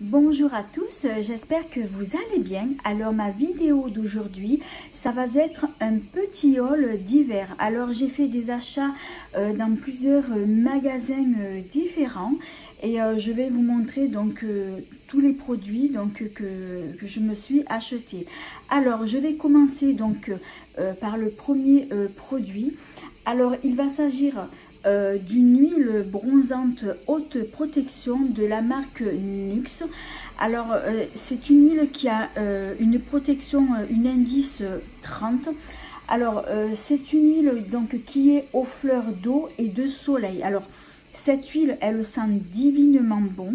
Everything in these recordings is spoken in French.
Bonjour à tous, j'espère que vous allez bien. Alors ma vidéo d'aujourd'hui, ça va être un petit haul d'hiver. Alors j'ai fait des achats dans plusieurs magasins différents et je vais vous montrer donc tous les produits donc que je me suis acheté. Alors je vais commencer donc par le premier produit. Alors il va s'agir d'une huile bronzante haute protection de la marque NYX. Alors c'est une huile qui a une protection, une indice 30. Alors c'est une huile donc qui est aux fleurs d'eau et de soleil. Alors cette huile elle sent divinement bon.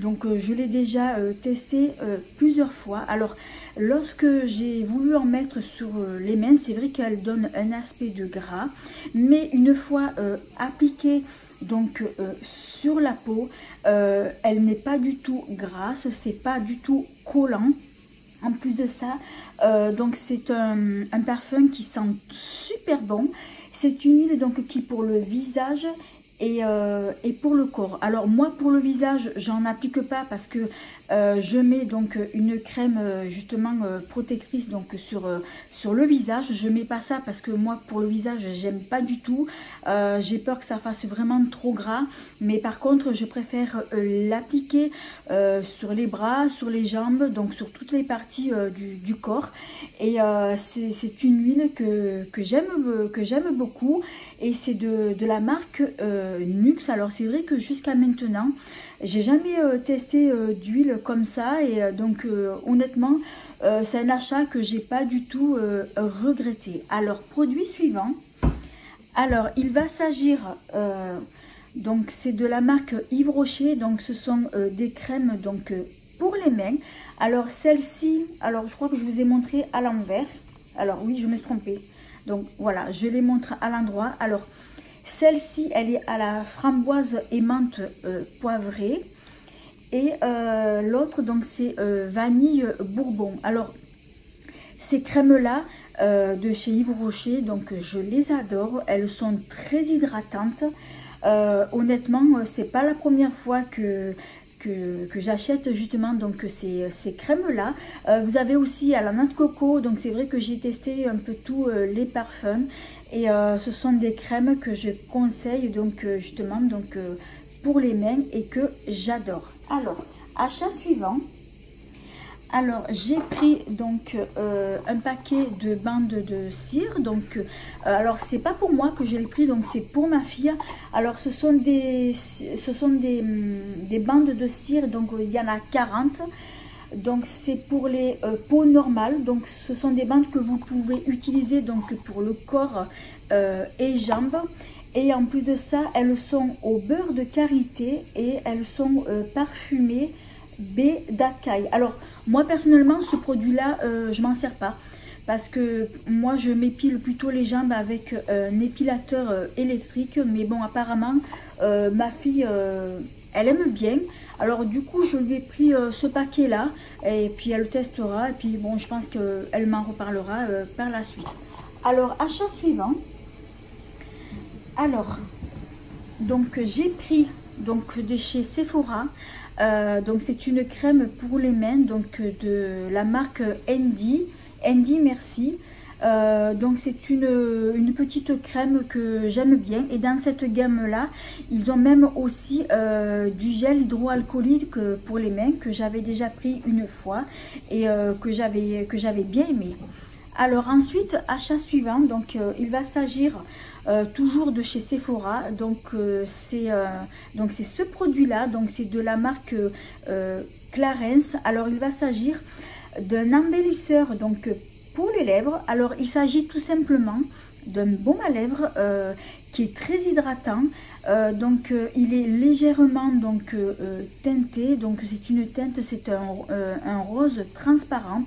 Donc je l'ai déjà testée plusieurs fois. Alors lorsque j'ai voulu en mettre sur les mains, c'est vrai qu'elle donne un aspect de gras, mais une fois appliquée donc sur la peau, elle n'est pas du tout grasse, c'est pas du tout collant. En plus de ça, donc c'est un parfum qui sent super bon. C'est une huile donc qui pour le visage et pour le corps. Alors moi pour le visage j'en applique pas parce que je mets donc une crème justement protectrice donc sur le visage. Je mets pas ça parce que moi pour le visage j'aime pas du tout, j'ai peur que ça fasse vraiment trop gras, mais par contre je préfère l'appliquer sur les bras, sur les jambes, donc sur toutes les parties du corps. Et c'est une huile que j'aime beaucoup et c'est de la marque NYX. Alors c'est vrai que jusqu'à maintenant j'ai jamais testé d'huile comme ça et donc honnêtement c'est un achat que j'ai pas du tout regretté. Alors produit suivant, alors il va s'agir donc c'est de la marque Yves Rocher, donc ce sont des crèmes donc pour les mains. Alors celle-ci, alors je crois que je vous ai montré à l'envers, alors oui je me suis trompée, donc voilà je les montre à l'endroit. Alors celle-ci elle est à la framboise et menthe poivrée et l'autre donc c'est vanille bourbon. Alors ces crèmes là de chez Yves Rocher, donc je les adore, elles sont très hydratantes. Honnêtement c'est pas la première fois que j'achète justement donc ces crèmes là. Vous avez aussi à la noix de coco, donc c'est vrai que j'ai testé un peu tous les parfums et ce sont des crèmes que je conseille donc justement donc pour les mains et que j'adore. Alors achat suivant, alors j'ai pris donc un paquet de bandes de cire. Donc alors c'est pas pour moi que je l'ai pris, donc c'est pour ma fille. Alors ce sont des bandes de cire, donc il y en a 40. Donc c'est pour les peaux normales, donc ce sont des bandes que vous pouvez utiliser donc pour le corps et jambes. Et en plus de ça, elles sont au beurre de karité et elles sont parfumées baie d'acaille. Alors moi personnellement ce produit là je m'en sers pas parce que moi je m'épile plutôt les jambes avec un épilateur électrique, mais bon apparemment ma fille elle aime bien. Alors du coup je lui ai pris ce paquet là et puis elle le testera et puis bon je pense qu'elle m'en reparlera par la suite. Alors achat suivant, alors donc j'ai pris donc de chez Sephora, donc c'est une crème pour les mains donc de la marque Andy Merci. Donc c'est une petite crème que j'aime bien et dans cette gamme là ils ont même aussi du gel hydroalcoolique pour les mains que j'avais déjà pris une fois et que j'avais bien aimé. Alors ensuite achat suivant, donc il va s'agir toujours de chez Sephora, donc c'est ce produit là, donc c'est de la marque Clarins. Alors il va s'agir d'un embellisseur donc pour les lèvres. Alors il s'agit tout simplement d'un baume à lèvres qui est très hydratant. Donc il est légèrement donc teinté, donc c'est une teinte, c'est un rose transparent.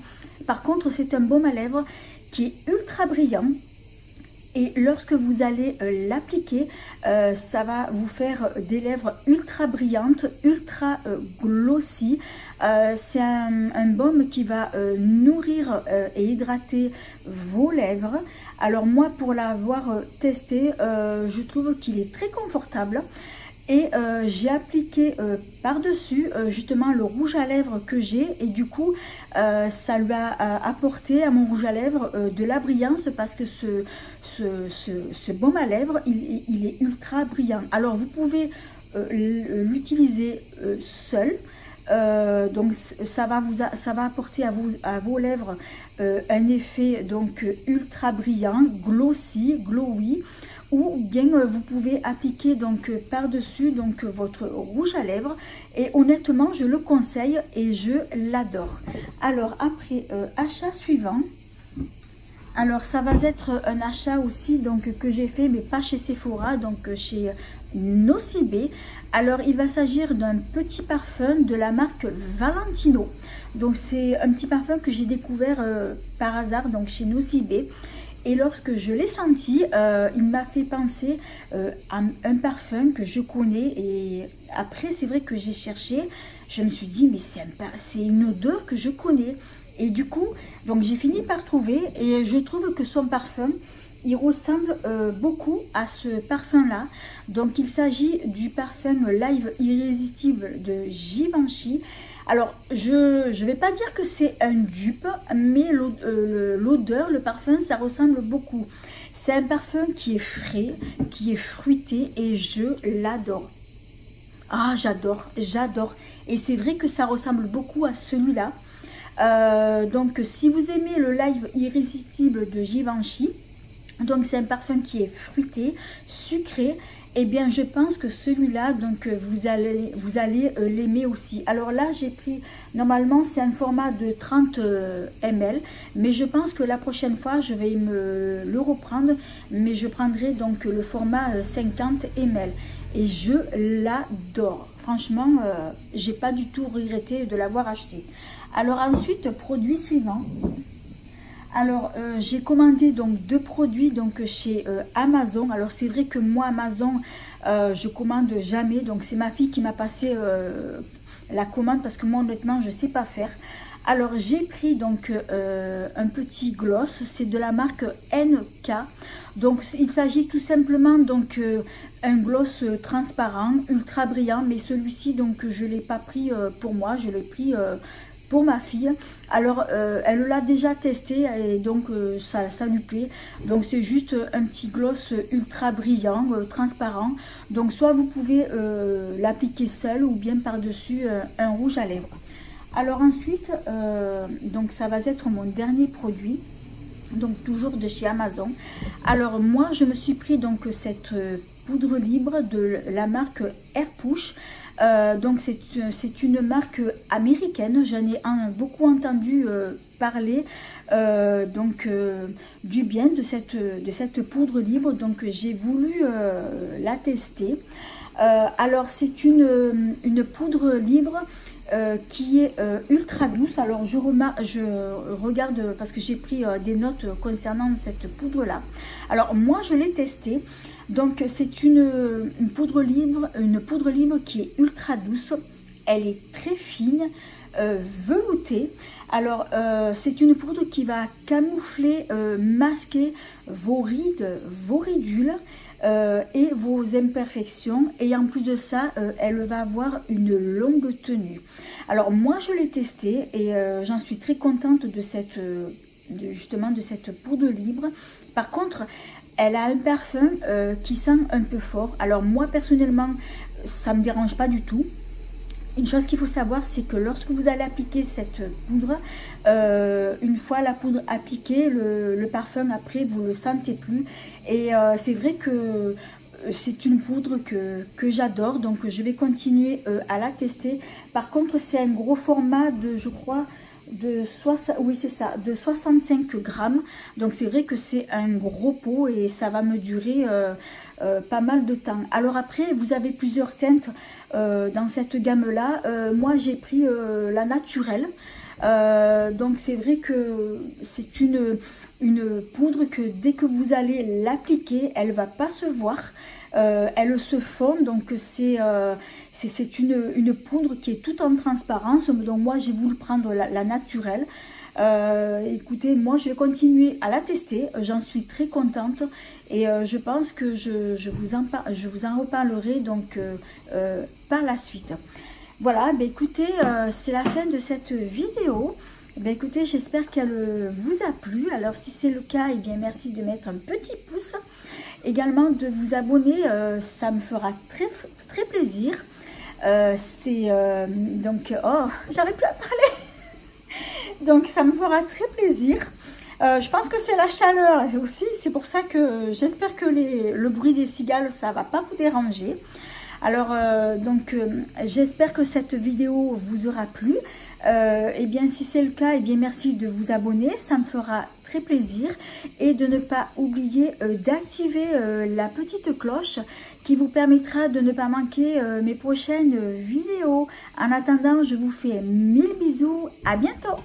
Par contre c'est un baume à lèvres qui est ultra brillant et lorsque vous allez l'appliquer ça va vous faire des lèvres ultra brillantes, ultra glossy. C'est un baume qui va nourrir et hydrater vos lèvres. Alors moi pour l'avoir testé je trouve qu'il est très confortable Et j'ai appliqué par-dessus justement le rouge à lèvres que j'ai. Et du coup, ça lui a apporté à mon rouge à lèvres de la brillance parce que ce baume à lèvres, il est ultra brillant. Alors, vous pouvez l'utiliser seul. Donc, ça va apporter à vos lèvres un effet donc ultra brillant, glossy, glowy. Ou bien vous pouvez appliquer donc par-dessus donc votre rouge à lèvres, et honnêtement je le conseille et je l'adore. Alors après, achat suivant, alors ça va être un achat aussi donc que j'ai fait, mais pas chez Sephora, donc chez Nocibé. Alors il va s'agir d'un petit parfum de la marque Valentino. Donc c'est un petit parfum que j'ai découvert par hasard donc chez Nocibé. Et lorsque je l'ai senti, il m'a fait penser à un parfum que je connais. Et après, c'est vrai que j'ai cherché. Je me suis dit, mais c'est une odeur que je connais. Et du coup, donc j'ai fini par trouver. Et je trouve que son parfum, il ressemble beaucoup à ce parfum-là. Donc il s'agit du parfum Live Irrésistible de Givenchy. Alors, je ne vais pas dire que c'est un dupe, mais l'odeur, le parfum, ça ressemble beaucoup. C'est un parfum qui est frais, qui est fruité et je l'adore. Ah, j'adore, j'adore. Et c'est vrai que ça ressemble beaucoup à celui-là. Donc, si vous aimez le Live Irrésistible de Givenchy, donc c'est un parfum qui est fruité, sucré. Eh bien, je pense que celui-là, donc vous allez l'aimer aussi. Alors là, j'ai pris, normalement, c'est un format de 30 ml, mais je pense que la prochaine fois, je vais le reprendre, mais je prendrai donc le format 50 ml. Et je l'adore. Franchement, j'ai pas du tout regretté de l'avoir acheté. Alors ensuite, produit suivant. Alors, j'ai commandé donc 2 produits donc chez Amazon. Alors, c'est vrai que moi, Amazon, je commande jamais. Donc, c'est ma fille qui m'a passé la commande parce que moi, honnêtement, je ne sais pas faire. Alors, j'ai pris donc un petit gloss. C'est de la marque NK. Donc, il s'agit tout simplement donc un gloss transparent, ultra brillant. Mais celui-ci, donc, je ne l'ai pas pris pour moi. Je l'ai pris pour ma fille. Alors, elle l'a déjà testé et donc ça lui plaît. Donc, c'est juste un petit gloss ultra brillant, transparent. Donc, soit vous pouvez l'appliquer seul ou bien par-dessus un rouge à lèvres. Alors ensuite, donc ça va être mon dernier produit. Donc, toujours de chez Amazon. Alors, moi, je me suis pris donc cette poudre libre de la marque Airpush. Donc c'est une marque américaine, j'en ai beaucoup entendu parler du bien de cette poudre libre, donc j'ai voulu la tester. Alors c'est une poudre libre qui est ultra douce. Alors je regarde parce que j'ai pris des notes concernant cette poudre là. Alors moi je l'ai testée. Donc c'est une poudre libre qui est ultra douce, elle est très fine, veloutée. Alors c'est une poudre qui va camoufler, masquer vos rides, vos ridules et vos imperfections. Et en plus de ça, elle va avoir une longue tenue. Alors moi je l'ai testée et j'en suis très contente de justement de cette poudre libre. Par contre, elle a un parfum qui sent un peu fort. Alors moi personnellement, ça ne me dérange pas du tout. Une chose qu'il faut savoir, c'est que lorsque vous allez appliquer cette poudre, une fois la poudre appliquée, le parfum après vous ne le sentez plus. Et c'est vrai que c'est une poudre que j'adore, donc je vais continuer à la tester. Par contre, c'est un gros format de, je crois, de 65 grammes. Donc c'est vrai que c'est un gros pot et ça va me durer pas mal de temps. Alors après, vous avez plusieurs teintes dans cette gamme là. Moi j'ai pris la naturelle. Donc c'est vrai que c'est une poudre que dès que vous allez l'appliquer, elle va pas se voir, elle se fond. Donc c'est une poudre qui est toute en transparence. Donc moi j'ai voulu prendre la naturelle. Écoutez, moi je vais continuer à la tester, j'en suis très contente et je pense que je vous en reparlerai donc par la suite. Voilà, ben écoutez, c'est la fin de cette vidéo. Ben écoutez, j'espère qu'elle vous a plu. Alors si c'est le cas, eh bien merci de mettre un petit pouce. Également de vous abonner, ça me fera très plaisir. Donc, oh, j'arrive plus à parler. Donc ça me fera très plaisir. Je pense que c'est la chaleur aussi, c'est pour ça que j'espère que le bruit des cigales, ça va pas vous déranger. Alors, j'espère que cette vidéo vous aura plu. Et bien, si c'est le cas, et bien merci de vous abonner, ça me fera très plaisir. Et de ne pas oublier d'activer la petite cloche qui vous permettra de ne pas manquer mes prochaines vidéos. En attendant, je vous fais 1000 bisous, à bientôt!